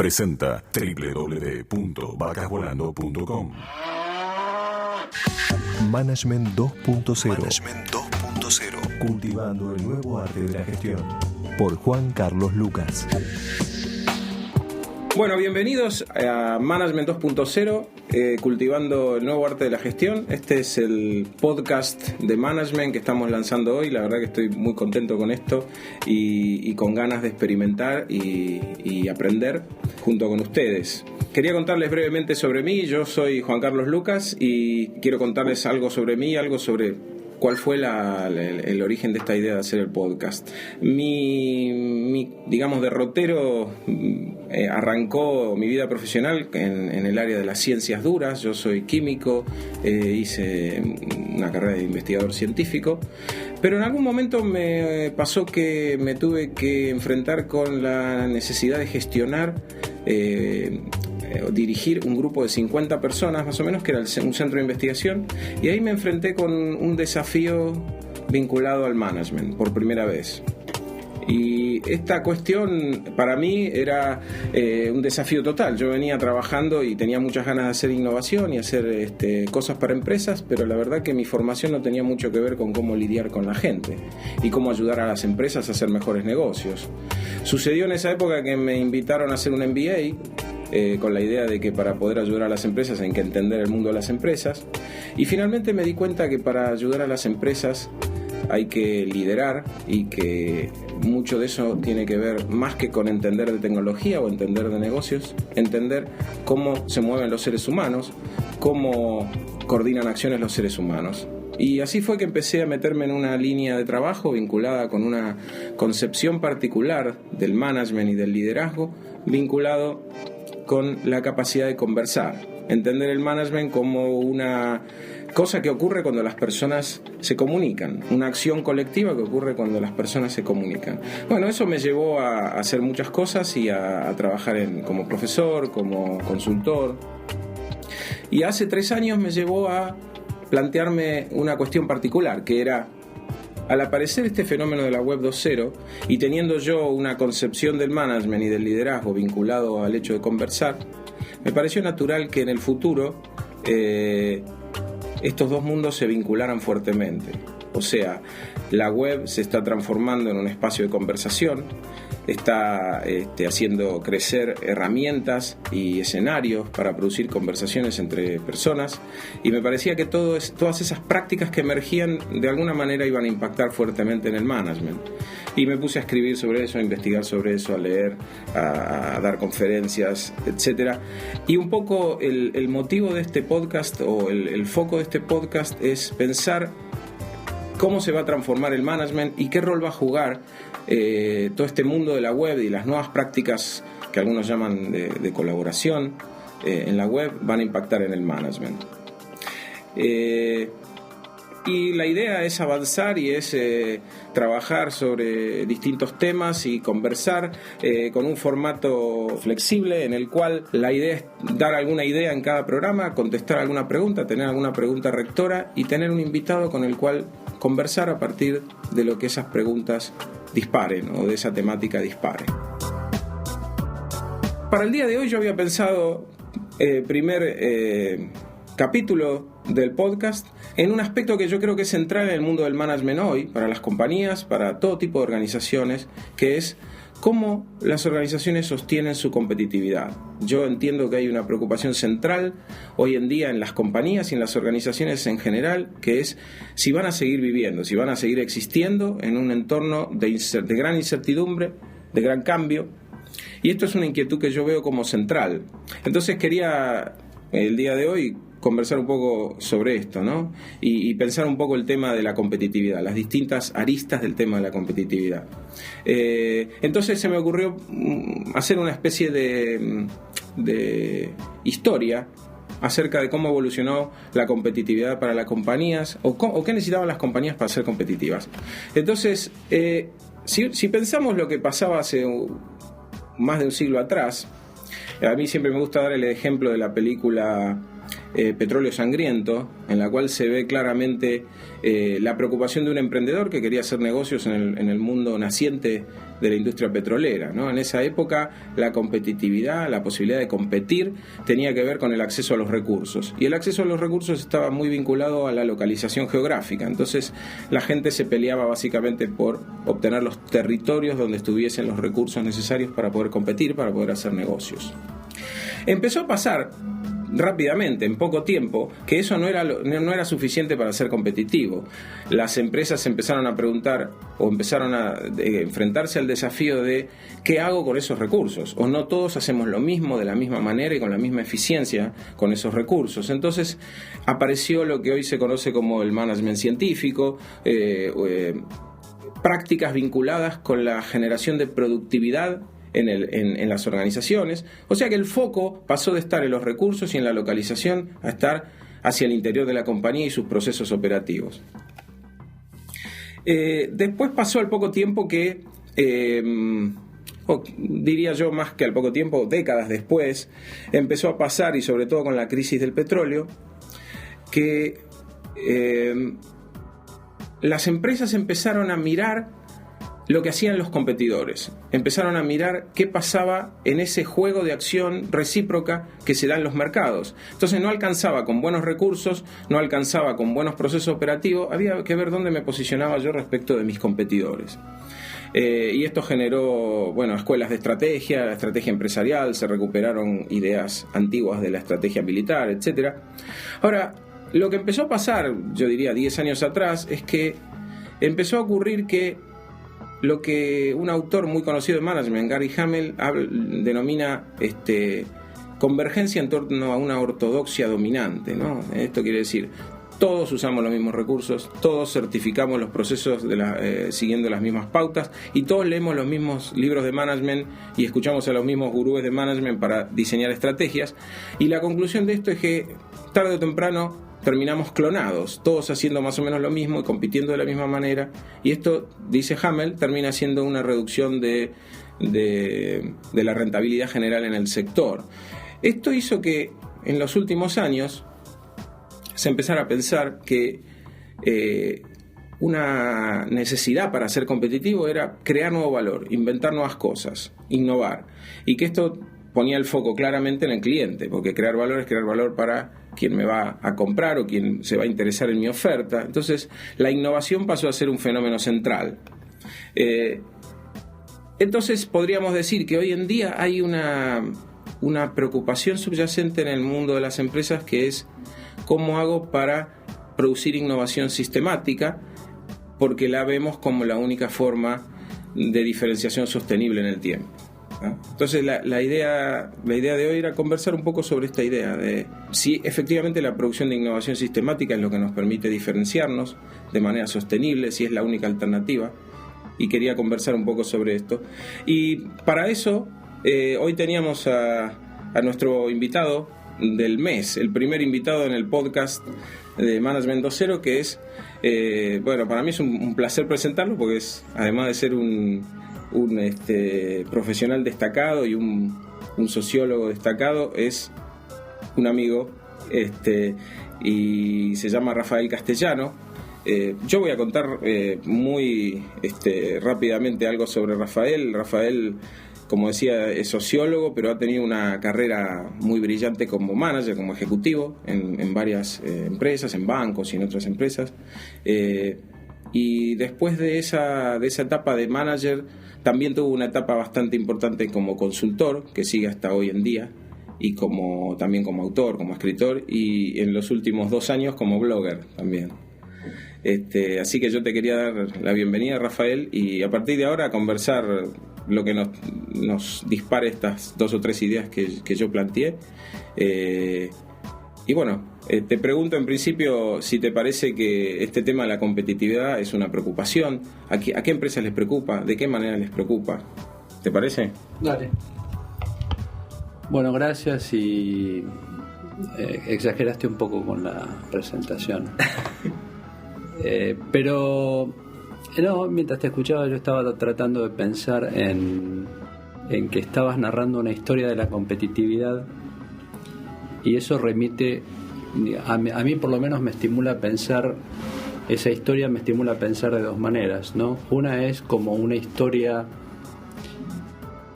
presenta www.vacasvolando.com. Management 2.0. Cultivando el nuevo arte de la gestión. Por Juan Carlos Lucas. Bueno, bienvenidos a Management 2.0, cultivando el nuevo arte de la gestión. Este es el podcast de Management que estamos lanzando hoy. La verdad que estoy muy contento con esto y con ganas de experimentar y aprender junto con ustedes. Quería contarles brevemente sobre mí. Yo soy Juan Carlos Lucas y quiero contarles algo sobre mí, algo sobre cuál fue el origen de esta idea de hacer el podcast. Mi digamos, derrotero arrancó mi vida profesional en el área de las ciencias duras. Yo soy químico, hice una carrera de investigador científico, pero en algún momento me pasó que me tuve que enfrentar con la necesidad de gestionar dirigir un grupo de 50 personas más o menos, que era un centro de investigación, y ahí me enfrenté con un desafío vinculado al management por primera vez. Y esta cuestión para mí era un desafío total. Yo venía trabajando y tenía muchas ganas de hacer innovación y hacer cosas para empresas, pero la verdad que mi formación no tenía mucho que ver con cómo lidiar con la gente y cómo ayudar a las empresas a hacer mejores negocios. Sucedió en esa época que me invitaron a hacer un MBA, con la idea de que para poder ayudar a las empresas hay que entender el mundo de las empresas, y finalmente me di cuenta que para ayudar a las empresas hay que liderar, y que mucho de eso tiene que ver más que con entender de tecnología o entender de negocios, entender cómo se mueven los seres humanos, cómo coordinan acciones los seres humanos. Y así fue que empecé a meterme en una línea de trabajo vinculada con una concepción particular del management y del liderazgo, vinculado con la capacidad de conversar, entender el management como una cosa que ocurre cuando las personas se comunican, una acción colectiva que ocurre cuando las personas se comunican. Bueno, eso me llevó a hacer muchas cosas y a trabajar como profesor, como consultor, y hace 3 años me llevó a plantearme una cuestión particular, que era, al aparecer este fenómeno de la Web 2.0 y teniendo yo una concepción del management y del liderazgo vinculado al hecho de conversar, me pareció natural que en el futuro estos dos mundos se vincularan fuertemente. O sea, la web se está transformando en un espacio de conversación, está haciendo crecer herramientas y escenarios para producir conversaciones entre personas, y me parecía que todas esas prácticas que emergían de alguna manera iban a impactar fuertemente en el management. Y me puse a escribir sobre eso, a investigar sobre eso, a leer, a dar conferencias, etc. Y un poco el motivo de este podcast, o el foco de este podcast, es pensar cómo se va a transformar el management y qué rol va a jugar todo este mundo de la web y las nuevas prácticas que algunos llaman de colaboración en la web van a impactar en el management. Y la idea es avanzar y es trabajar sobre distintos temas y conversar con un formato flexible, en el cual la idea es dar alguna idea en cada programa, contestar alguna pregunta, tener alguna pregunta rectora y tener un invitado con el cual conversar a partir de lo que esas preguntas disparen, o de esa temática dispare. Para el día de hoy yo había pensado primer capítulo del podcast en un aspecto que yo creo que es central en el mundo del management hoy, para las compañías, para todo tipo de organizaciones, que es cómo las organizaciones sostienen su competitividad. Yo entiendo que hay una preocupación central hoy en día en las compañías y en las organizaciones en general, que es si van a seguir viviendo, si van a seguir existiendo en un entorno de gran incertidumbre, de gran cambio. Y esto es una inquietud que yo veo como central. Entonces quería el día de hoy conversar un poco sobre esto, ¿no? Y pensar un poco el tema de la competitividad, las distintas aristas del tema de la competitividad. Entonces se me ocurrió hacer una especie de historia acerca de cómo evolucionó la competitividad para las compañías, o qué necesitaban las compañías para ser competitivas. Entonces, si pensamos lo que pasaba hace más de un siglo atrás, a mí siempre me gusta dar el ejemplo de la película Petróleo Sangriento, en la cual se ve claramente la preocupación de un emprendedor que quería hacer negocios en el mundo naciente de la industria petrolera, ¿no? En esa época la competitividad, la posibilidad de competir tenía que ver con el acceso a los recursos, y el acceso a los recursos estaba muy vinculado a la localización geográfica. Entonces la gente se peleaba básicamente por obtener los territorios donde estuviesen los recursos necesarios para poder competir, para poder hacer negocios. Empezó a pasar rápidamente, en poco tiempo, que eso no era suficiente para ser competitivo. Las empresas empezaron a preguntar o empezaron a enfrentarse al desafío de ¿qué hago con esos recursos? O no todos hacemos lo mismo de la misma manera y con la misma eficiencia con esos recursos. Entonces apareció lo que hoy se conoce como el management científico, prácticas vinculadas con la generación de productividad en las organizaciones. O sea que el foco pasó de estar en los recursos y en la localización a estar hacia el interior de la compañía y sus procesos operativos. Después pasó al poco tiempo que, diría yo más que al poco tiempo, décadas después, empezó a pasar, y sobre todo con la crisis del petróleo, que las empresas empezaron a mirar lo que hacían los competidores, empezaron a mirar qué pasaba en ese juego de acción recíproca que se da en los mercados. Entonces no alcanzaba con buenos recursos, no alcanzaba con buenos procesos operativos, había que ver dónde me posicionaba yo respecto de mis competidores. Y esto generó, escuelas de estrategia, la estrategia empresarial, se recuperaron ideas antiguas de la estrategia militar, etc. Ahora, lo que empezó a pasar, yo diría 10 años atrás, es que empezó a ocurrir que lo que un autor muy conocido de management, Gary Hamel, denomina convergencia en torno a una ortodoxia dominante, ¿no? Esto quiere decir, todos usamos los mismos recursos, todos certificamos los procesos siguiendo las mismas pautas, y todos leemos los mismos libros de management y escuchamos a los mismos gurúes de management para diseñar estrategias. Y la conclusión de esto es que tarde o temprano terminamos clonados, todos haciendo más o menos lo mismo y compitiendo de la misma manera, y esto, dice Hamel, termina siendo una reducción de la rentabilidad general en el sector. Esto hizo que en los últimos años se empezara a pensar que una necesidad para ser competitivo era crear nuevo valor, inventar nuevas cosas, innovar, y que esto ponía el foco claramente en el cliente, porque crear valor es crear valor para quien me va a comprar o quien se va a interesar en mi oferta. Entonces la innovación pasó a ser un fenómeno central. Entonces podríamos decir que hoy en día hay una preocupación subyacente en el mundo de las empresas, que es cómo hago para producir innovación sistemática, porque la vemos como la única forma de diferenciación sostenible en el tiempo. Entonces la idea de hoy era conversar un poco sobre esta idea de si efectivamente la producción de innovación sistemática es lo que nos permite diferenciarnos de manera sostenible, si es la única alternativa, y quería conversar un poco sobre esto. Y para eso hoy teníamos a nuestro invitado del mes, el primer invitado en el podcast de Management 2.0, que es, para mí es un placer presentarlo, porque es, además de ser un profesional destacado y un sociólogo destacado, es un amigo, y se llama Rafael Castellano. Yo voy a contar muy rápidamente algo sobre Rafael. Rafael, como decía, es sociólogo, pero ha tenido una carrera muy brillante como manager, como ejecutivo en varias empresas, en bancos y en otras empresas. Y después de esa etapa de manager, también tuvo una etapa bastante importante como consultor, que sigue hasta hoy en día, y también como autor, como escritor, y en los últimos 2 años como blogger también. Así que yo te quería dar la bienvenida, Rafael, y a partir de ahora conversar lo que nos dispare estas 2 o 3 ideas que yo planteé. Y te pregunto en principio si te parece que este tema de la competitividad es una preocupación. ¿A qué empresas les preocupa? ¿De qué manera les preocupa? ¿Te parece? Dale. Bueno, gracias, y exageraste un poco con la presentación. Pero no, mientras te escuchaba yo estaba tratando de pensar en que estabas narrando una historia de la competitividad, y eso remite, a mí por lo menos me estimula a pensar, esa historia me estimula a pensar de 2 maneras, ¿no? Una es como una historia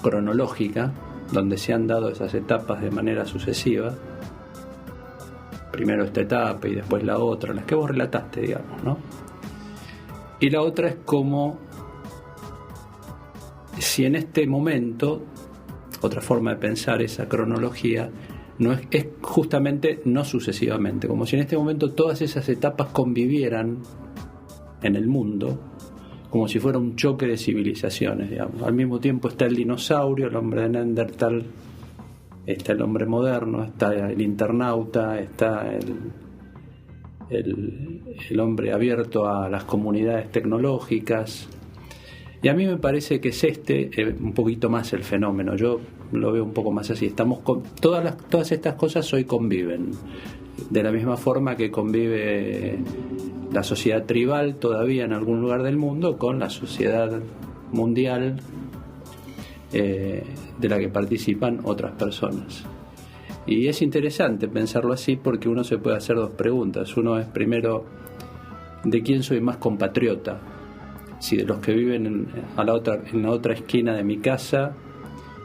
cronológica, donde se han dado esas etapas de manera sucesiva. Primero esta etapa y después la otra, las que vos relataste, digamos, ¿no? Y la otra es como si en este momento, otra forma de pensar esa cronología, no es justamente no sucesivamente, como si en este momento todas esas etapas convivieran en el mundo, como si fuera un choque de civilizaciones, digamos. Al mismo tiempo está el dinosaurio, el hombre de Neandertal, está el hombre moderno, está el internauta, está el hombre abierto a las comunidades tecnológicas. Y a mí me parece que es un poquito más el fenómeno. Yo lo veo un poco más así. Estamos con todas estas cosas hoy conviven. De la misma forma que convive la sociedad tribal todavía en algún lugar del mundo con la sociedad mundial de la que participan otras personas. Y es interesante pensarlo así porque uno se puede hacer dos preguntas. Uno es primero, ¿de quién soy más compatriota? Si de los que viven en la otra esquina de mi casa,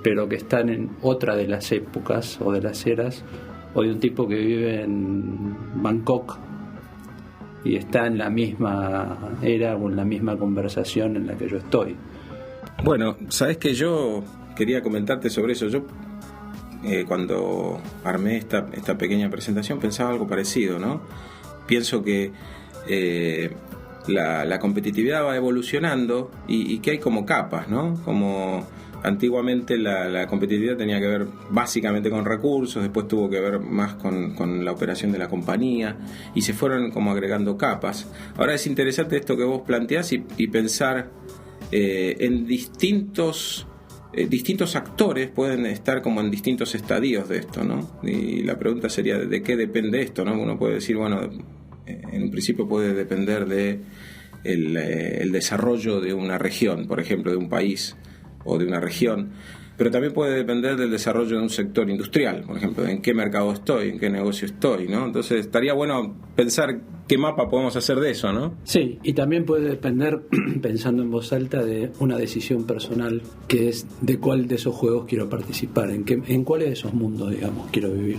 pero que están en otra de las épocas o de las eras, o de un tipo que vive en Bangkok y está en la misma era o en la misma conversación en la que yo estoy. Bueno, sabes que yo quería comentarte sobre eso. Yo cuando armé esta pequeña presentación pensaba algo parecido, ¿no? Pienso que la competitividad va evolucionando y que hay como capas, ¿no? Como antiguamente la competitividad tenía que ver básicamente con recursos, después tuvo que ver más con la operación de la compañía y se fueron como agregando capas. Ahora es interesante esto que vos planteás y pensar en distintos actores pueden estar como en distintos estadios de esto, ¿no? Y la pregunta sería ¿de qué depende esto, ¿no? Uno puede decir, bueno, en un principio puede depender de el desarrollo de una región, por ejemplo, de un país o de una región, pero también puede depender del desarrollo de un sector industrial, por ejemplo, en qué mercado estoy, en qué negocio estoy, ¿no? Entonces estaría bueno pensar qué mapa podemos hacer de eso, ¿no? Sí, y también puede depender, pensando en voz alta, de una decisión personal, que es de cuál de esos juegos quiero participar, en cuáles de esos mundos, digamos, quiero vivir.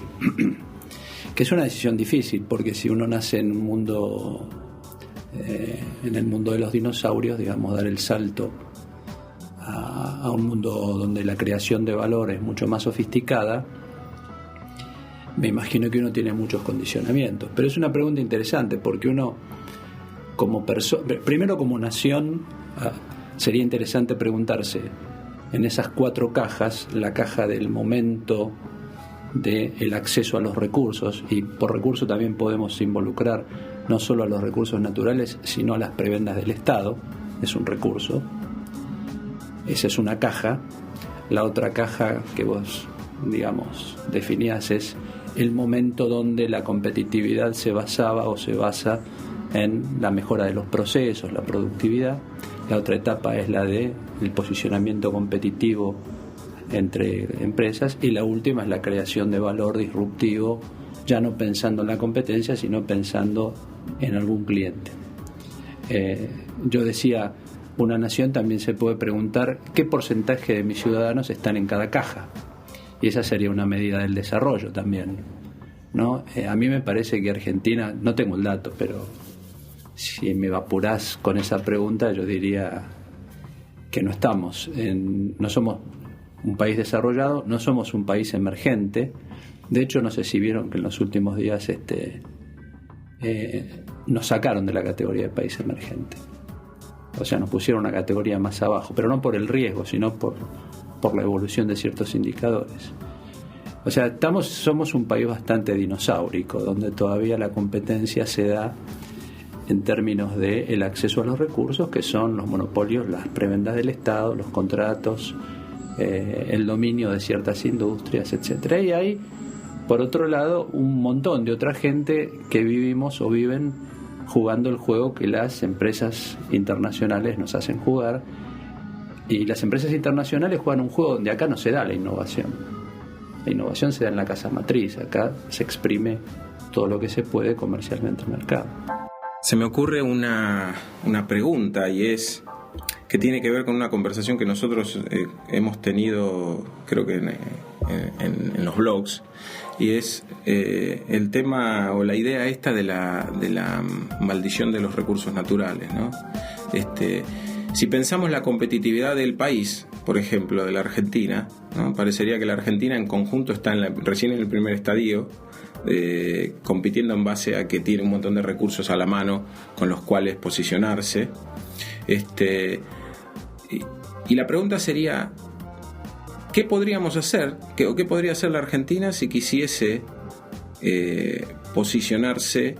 Que es una decisión difícil, porque si uno nace en un mundo, en el mundo de los dinosaurios, digamos, dar el salto a un mundo donde la creación de valor es mucho más sofisticada, me imagino que uno tiene muchos condicionamientos. Pero es una pregunta interesante, porque uno como primero como nación, sería interesante preguntarse en esas 4 cajas, la caja del momento del acceso a los recursos, y por recurso también podemos involucrar no solo a los recursos naturales, sino a las prebendas del Estado, es un recurso. Esa es una caja. La otra caja que vos, digamos, definías es el momento donde la competitividad se basaba o se basa en la mejora de los procesos, la productividad. La otra etapa es la de el posicionamiento competitivo entre empresas, y la última es la creación de valor disruptivo, ya no pensando en la competencia, sino pensando en algún cliente. Yo decía, una nación también se puede preguntar qué porcentaje de mis ciudadanos están en cada caja, y esa sería una medida del desarrollo también, ¿no? A mí me parece que Argentina, no tengo el dato, pero si me apurás con esa pregunta, yo diría que no somos un país desarrollado, no somos un país emergente. De hecho, no sé si vieron que en los últimos días nos sacaron de la categoría de país emergente. O sea, nos pusieron una categoría más abajo, pero no por el riesgo, sino por la evolución de ciertos indicadores. O sea, somos un país bastante dinosaurico, donde todavía la competencia se da en términos de el acceso a los recursos, que son los monopolios, las prebendas del Estado, los contratos, el dominio de ciertas industrias, etcétera. Y hay, por otro lado, un montón de otra gente que vivimos o viven jugando el juego que las empresas internacionales nos hacen jugar, y las empresas internacionales juegan un juego donde acá no se da la innovación. La innovación se da en la casa matriz, acá se exprime todo lo que se puede comercialmente en el mercado. Se me ocurre una pregunta, y es que tiene que ver con una conversación que nosotros hemos tenido, creo que en los blogs, y es el tema o la idea esta de la maldición de los recursos naturales, ¿no? Si pensamos la competitividad del país, por ejemplo, de la Argentina, ¿no? Parecería que la Argentina en conjunto está recién en el primer estadio, compitiendo en base a que tiene un montón de recursos a la mano con los cuales posicionarse. Y la pregunta sería, ¿qué podríamos hacer? ¿O qué podría hacer la Argentina si quisiese posicionarse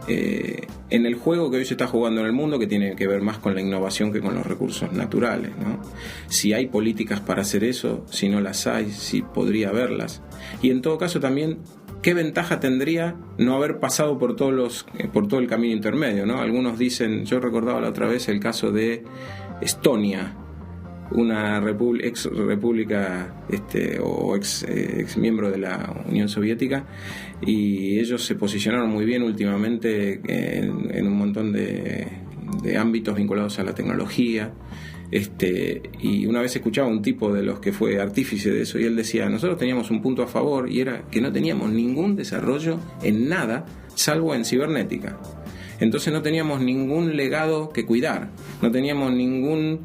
en el juego que hoy se está jugando en el mundo, que tiene que ver más con la innovación que con los recursos naturales, ¿no? Si hay políticas para hacer eso, si no las hay, si podría haberlas. Y en todo caso también, ¿qué ventaja tendría no haber pasado por todo el camino intermedio, ¿no? Algunos dicen, yo recordaba la otra vez el caso de Estonia, una ex república o ex miembro de la Unión Soviética, y ellos se posicionaron muy bien últimamente en un montón de ámbitos vinculados a la tecnología. Y una vez escuchaba a un tipo de los que fue artífice de eso, y él decía, nosotros teníamos un punto a favor, y era que no teníamos ningún desarrollo en nada salvo en cibernética. Entonces no teníamos ningún legado que cuidar, no teníamos ninguna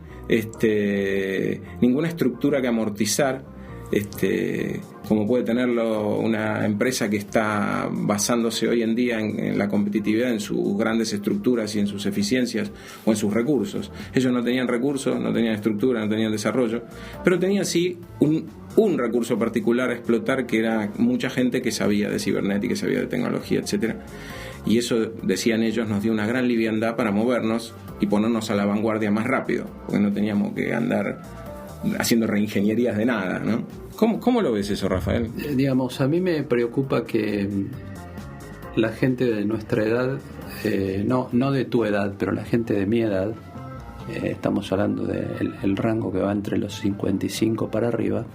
estructura que amortizar, como puede tenerlo una empresa que está basándose hoy en día en la competitividad, en sus grandes estructuras y en sus eficiencias o en sus recursos. Ellos no tenían recursos, no tenían estructura, no tenían desarrollo, pero tenían sí un recurso particular a explotar, que era mucha gente que sabía de cibernética, que sabía de tecnología, etcétera. Y eso, decían ellos, nos dio una gran liviandad para movernos y ponernos a la vanguardia más rápido, porque no teníamos que andar haciendo reingenierías de nada, ¿no? ¿Cómo lo ves eso, Rafael? Digamos, a mí me preocupa que la gente de nuestra edad, no de tu edad, pero la gente de mi edad, estamos hablando del rango que va entre los 55 para arriba,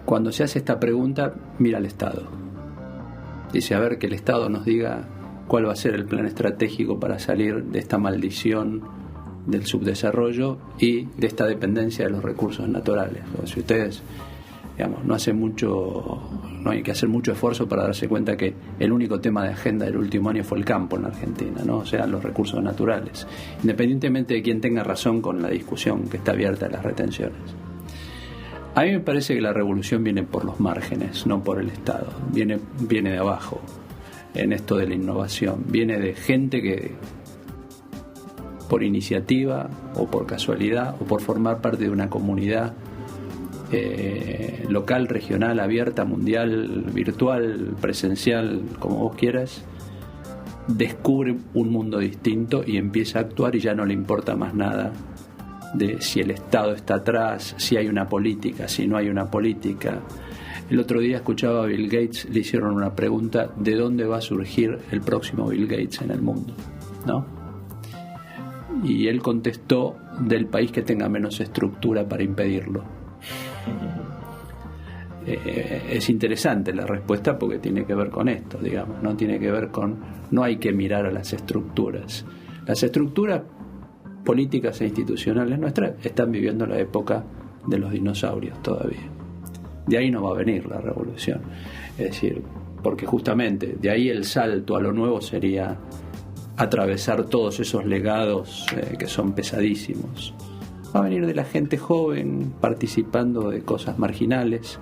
cuando se hace esta pregunta, mira al Estado. Dice, a ver, que el Estado nos diga cuál va a ser el plan estratégico para salir de esta maldición del subdesarrollo y de esta dependencia de los recursos naturales. O si ustedes, digamos, no hay que hacer mucho esfuerzo para darse cuenta que el único tema de agenda del último año fue el campo en la Argentina, ¿no? O sea, los recursos naturales, independientemente de quién tenga razón con la discusión que está abierta a las retenciones. A mí me parece que la revolución viene por los márgenes, no por el Estado. Viene de abajo, en esto de la innovación. Viene de gente que, por iniciativa o por casualidad o por formar parte de una comunidad local, regional, abierta, mundial, virtual, presencial, como vos quieras, descubre un mundo distinto y empieza a actuar, y ya no le importa más nada de si el Estado está atrás, si hay una política, si no hay una política. El otro día escuchaba a Bill Gates, le hicieron una pregunta: ¿de dónde va a surgir el próximo Bill Gates en el mundo? ¿No? Y él contestó: del país que tenga menos estructura para impedirlo. Es interesante la respuesta, porque tiene que ver con esto, digamos, no tiene que ver con, no hay que mirar a las estructuras. Las estructuras políticas e institucionales nuestras están viviendo la época de los dinosaurios todavía. De ahí no va a venir la revolución. Es decir, porque justamente de ahí el salto a lo nuevo sería atravesar todos esos legados que son pesadísimos. Va a venir de la gente joven participando de cosas marginales,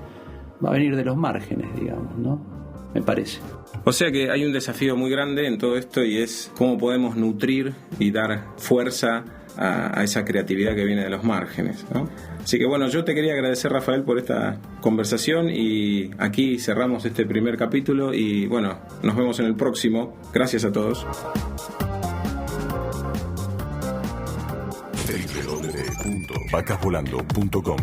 va a venir de los márgenes, digamos, ¿no? Me parece. O sea que hay un desafío muy grande en todo esto, y es cómo podemos nutrir y dar fuerza a esa creatividad que viene de los márgenes, ¿no? Así que bueno, yo te quería agradecer, Rafael, por esta conversación, y aquí cerramos este primer capítulo, y bueno, nos vemos en el próximo. Gracias a todos. www.vacasvolando.com